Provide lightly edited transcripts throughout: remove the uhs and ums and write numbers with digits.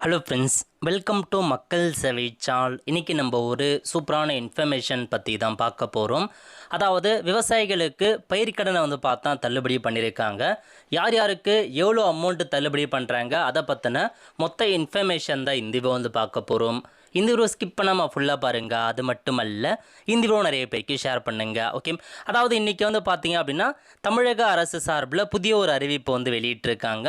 Hello friends, welcome to மக்கள் சேவை சால். இன்றைக்கி நம்ம ஒரு சூப்பரான இன்ஃபர்மேஷன் பற்றி தான் பார்க்க போகிறோம். அதாவது விவசாயிகளுக்கு பயிர்க்கடனை பார்த்தா தள்ளுபடி பண்ணியிருக்காங்க. யார் யாருக்கு எவ்வளோ அமௌண்ட்டு தள்ளுபடி பண்ணுறாங்க, அதை பற்றின மொத்த இன்ஃபர்மேஷன் தான் இந்த வீடியோ பார்க்க போகிறோம். இந்த வீடியோ ஸ்கிப் பண்ணாமல் ஃபுல்லாக பாருங்கள். அது மட்டுமல்ல, இந்த வீடியோ நிறைய பேருக்கு ஷேர் பண்ணுங்கள். ஓகே, அதாவது இன்றைக்கி பார்த்தீங்க அப்படின்னா தமிழக அரசு சார்பில் புதிய ஒரு அறிவிப்பு வெளியிட்டிருக்காங்க.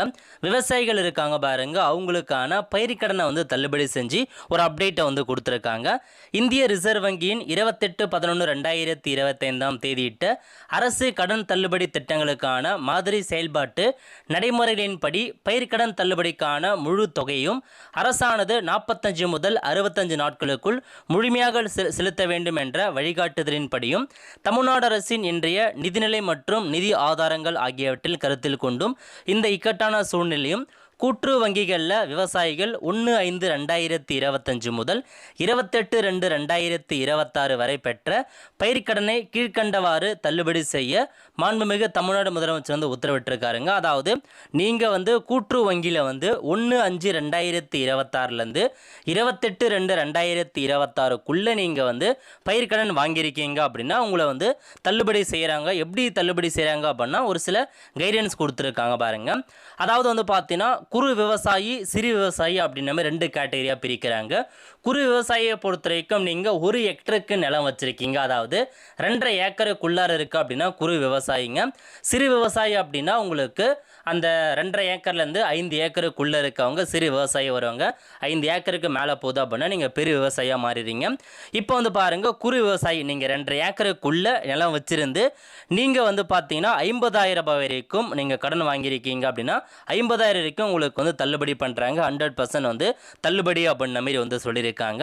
விவசாயிகள் இருக்காங்க பாருங்கள், அவங்களுக்கான பயிர்க்கடனை தள்ளுபடி செஞ்சு ஒரு அப்டேட்டை கொடுத்துருக்காங்க. இந்திய ரிசர்வ் வங்கியின் 28/11/2025 தேதியிட்ட அரசு கடன் தள்ளுபடி திட்டங்களுக்கான மாதிரி செயல்பாட்டு நடைமுறைகளின்படி பயிர்க்கடன் தள்ளுபடிக்கான முழு தொகையும் அரசானது 45 முதல் 65 நாட்களுக்குள் முழுமையாக செலுத்த வேண்டும் என்ற வழிகாட்டுதலின்படியும் தமிழ்நாடு அரசின் இன்றைய நிதிநிலை மற்றும் நிதி ஆதாரங்கள் ஆகியவற்றில் கருத்தில் கொண்டும் இந்த இக்கட்டான சூழ்நிலையும் கூட்டுறவு வங்கிகளில் விவசாயிகள் 1/5/2025 முதல் 28/2/2026 வரை பெற்ற பயிர்க்கடனை கீழ்கண்டவாறு தள்ளுபடி செய்ய மாண்புமிகு தமிழ்நாடு முதலமைச்சர் உத்தரவிட்டிருக்காருங்க. அதாவது நீங்கள் கூட்டுறவு வங்கியில் 1/5/2026லேருந்து 28/2/2026க்குள்ளே நீங்கள் பயிர்க்கடன் வாங்கியிருக்கீங்க அப்படின்னா உங்களை தள்ளுபடி செய்கிறாங்க. எப்படி தள்ளுபடி செய்கிறாங்க அப்படின்னா ஒரு சில கைடன்ஸ் கொடுத்துருக்காங்க பாருங்கள். அதாவது பார்த்தீங்கன்னா குறு விவசாயி, சிறு விவசாயி அப்படின்னு 2 கேட்டகரியாக பிரிக்கிறாங்க. குறு விவசாயியை பொறுத்த வரைக்கும் நீங்கள் 1 ஹெக்டருக்கு நிலம் வச்சுருக்கீங்க, அதாவது 2.5 ஏக்கருக்குள்ளார இருக்குது அப்படின்னா குறு விவசாயிங்க. சிறு விவசாயி அப்படின்னா உங்களுக்கு அந்த 2.5 ஏக்கர்லேருந்து 5 ஏக்கருக்குள்ளே இருக்கவங்க சிறு விவசாயி வருவாங்க. 5 ஏக்கருக்கு மேலே போகுது அப்படின்னா நீங்கள் பெரிய விவசாயியாக மாறிடுறீங்க. இப்போ பாருங்கள், குறு விவசாயி நீங்கள் 2.5 ஏக்கருக்குள்ளே நிலம் வச்சுருந்து நீங்கள் பார்த்தீங்கன்னா 50,000 ரூபாய் வரைக்கும் நீங்கள் கடன் வாங்கியிருக்கீங்க அப்படின்னா 50,000 வரைக்கும் உங்களுக்கு தள்ளுபடி பண்ணுறாங்க. 100% தள்ளுபடி அப்படின்ற மாதிரி சொல்லியிருக்காங்க.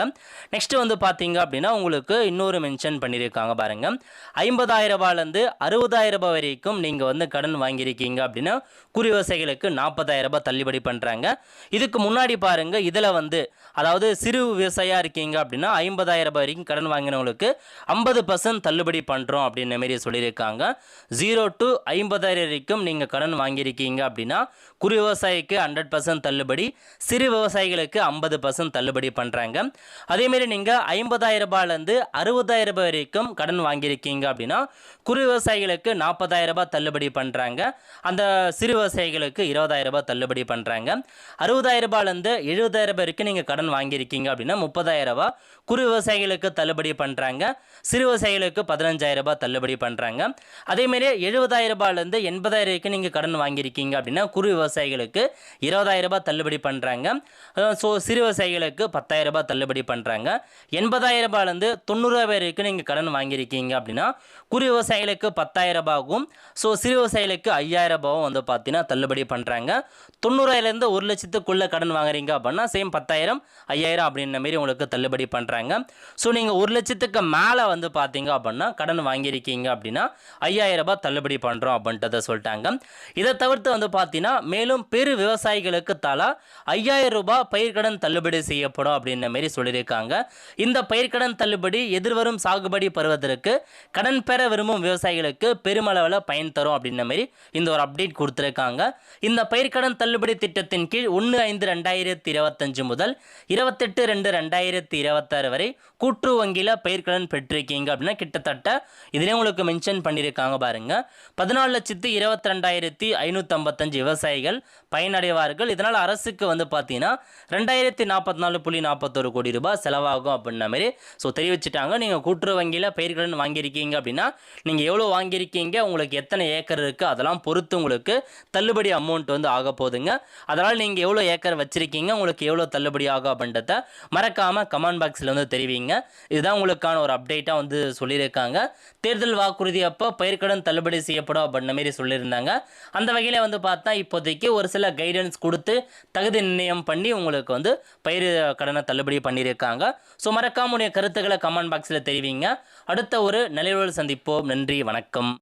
நெக்ஸ்ட்டு பார்த்தீங்க அப்படின்னா உங்களுக்கு இன்னொரு மென்ஷன் பண்ணியிருக்காங்க பாருங்கள். 50,000 ரூபாயிலேருந்து 60,000 ரூபாய் வரைக்கும் நீங்கள் கடன் வாங்கியிருக்கீங்க அப்படின்னா குறு விவசாயிகளுக்கு 40,000 ரூபாய் தள்ளுபடி பண்ணுறாங்க. இதுக்கு முன்னாடி பாருங்கள், இதில் அதாவது சிறு விவசாயியாக இருக்கீங்க அப்படின்னா 50,000 ரூபாய் வரைக்கும் கடன் வாங்கினவங்களுக்கு 50% தள்ளுபடி பண்ணுறோம் அப்படின்ற மாரி சொல்லியிருக்காங்க. 0 to 50,000 வரைக்கும் நீங்கள் கடன் வாங்கியிருக்கீங்க அப்படின்னா குறு விவசாயிக்கு 100% தள்ளுபடி, சிறு விவசாயிகளுக்கு 50% தள்ளுபடி பண்ணுறாங்க. அதேமாரி நீங்கள் 50,000 ரூபாயிலேருந்து 60,000 ரூபாய் வரைக்கும் கடன் வாங்கியிருக்கீங்க அப்படின்னா குறு விவசாயிகளுக்கு 40,000 ரூபாய் தள்ளுபடி பண்ணுறாங்க. அந்த சிறு விவசாயிகளுக்கு 20,000 ரூபாய் தள்ளுபடி பண்ணுறாங்க. 60,000 ரூபாயிலேருந்து 70,000 ரூபாய் வரைக்கும் நீங்கள் கடன் வாங்கியிருக்கீங்க அப்படின்னா 30,000 ரூபாய் குறு விவசாயிகளுக்கு தள்ளுபடி பண்ணுறாங்க. சிறு விவசாயிகளுக்கு 15,000 ரூபாய் தள்ளுபடி பண்ணுறாங்க. அதேமாரி 70,000 ரூபாயிலேருந்து 80,000 வரைக்கும் நீங்கள் கடன் வாங்கியிருக்கீங்க அப்படின்னா குறு விவசாயிகளுக்கு 20,000 ரூபாய் தள்ளுபடி பண்ணுறாங்க. ஸோ சிறு விவசாயிகளுக்கு 10,000 ரூபாய் தள்ளுபடி பண்ணுறாங்க. 80,000 ரூபாயிலேருந்து 90,000 வரைக்கும் நீங்கள் கடன் வாங்கியிருக்கீங்க அப்படின்னா குறு விவசாயிகளுக்கு 10,000 ரூபாயும், ஸோ சிறு விவசாயிகளுக்கு 5,000 ரூபாயும் பார்த்தீங்கன்னா தள்ளுபடி பண்ணுறாங்க. 90,000லேருந்து 1 லட்சத்துக்குள்ளே கடன் வாங்குறீங்க அப்படின்னா சேம் 10,000 5,000 அப்படின்ற மாரி உங்களுக்கு தள்ளுபடி பண்ணுறாங்க. ஸோ நீங்கள் 1 லட்சத்துக்கு மேலே பார்த்தீங்க அப்படின்னா கடன் வாங்கியிருக்கீங்க அப்படின்னா 5,000 ரூபாய் தள்ளுபடி பண்ணுறோம் அப்படின்றத சொல்லிட்டாங்க. இதை தவிர்த்து பார்த்தீங்கன்னா மேலும் பெரு விவசாயிகளுக்கு தலா 5,000 ரூபாய் பயிர்க்கடன் தள்ளுபடி செய்யப்படும் அப்படின்ற மாரி சொல்லியிருக்காங்க. இந்த பயிர்க்கடன் தள்ளுபடி எதிர்வரும் சாகுபடி பருவத்திற்கு கடன் பெற விரும்பும் விவசாயிகளுக்கு பெருமளவில் பயன் தரும் அப்படின்ற மாரி இந்த ஒரு அப்டேட் கொடுத்துருக்காங்க. இந்த பயிர்க்கடன் தள்ளுபடி திட்டத்தின் கீழ் 1/5/2025 முதல் 28/2/2026 வரை கூட்டுறவு வங்கியில் பயிர்க்கடன் பெற்றிருக்கீங்க அப்படின்னா கிட்டத்தட்ட இதிலே உங்களுக்கு மென்ஷன் பண்ணியிருக்காங்க பாருங்க, 14,22,555 விவசாயிகள் பயனடைவார்கள். இதனால் அரசுக்கு பார்த்தீங்கன்னா 2,044.41 கோடி ரூபாய் செலவாகும் அப்படின்ற மாதிரி தெரிவிச்சிட்டாங்க. நீங்கள் கூட்டுறவு வங்கியில் பயிர்க்கடன் வாங்கியிருக்கீங்க அப்படின்னா நீங்கள் எவ்வளோ வாங்கியிருக்கீங்க, உங்களுக்கு எத்தனை ஏக்கர் இருக்குது, அதெல்லாம் பொறுத்து உங்களுக்கு தள்ளுபடி அமௌண்ட் ஆக போகுதுங்க. அதனால் நீங்கள் எவ்வளோ ஏக்கர் வச்சுருக்கீங்க, உங்களுக்கு எவ்வளோ தள்ளுபடி ஆகும் அப்படின்றத மறக்காமல் கமெண்ட் பாக்ஸில் தெரிவிங்க. இதுதான் உங்களுக்கான ஒரு அப்டேட்டாக சொல்லியிருக்காங்க. தேர்தல் வாக்குறுதி அப்போ பயிர்க்கடன் தள்ளுபடி செய்யப்படும் அப்படின்ற மாதிரி சொல்லியிருந்தாங்க. அந்த வகையில் பார்த்தா இப்போதைக்கு ஒரு சில கைடன்ஸ் கொடுத்து தகுதி நிர்ணயம் பண்ணி உங்களுக்கு பயிர் கடனை தள்ளுபடி பண்ணியிருக்காங்க. ஸோ மறக்காம உடைய கருத்துக்களை கமெண்ட் பாக்ஸில் தெரிவிங்க. அடுத்த ஒரு நிலையோடு சந்திப்போம். நன்றி, வணக்கம்.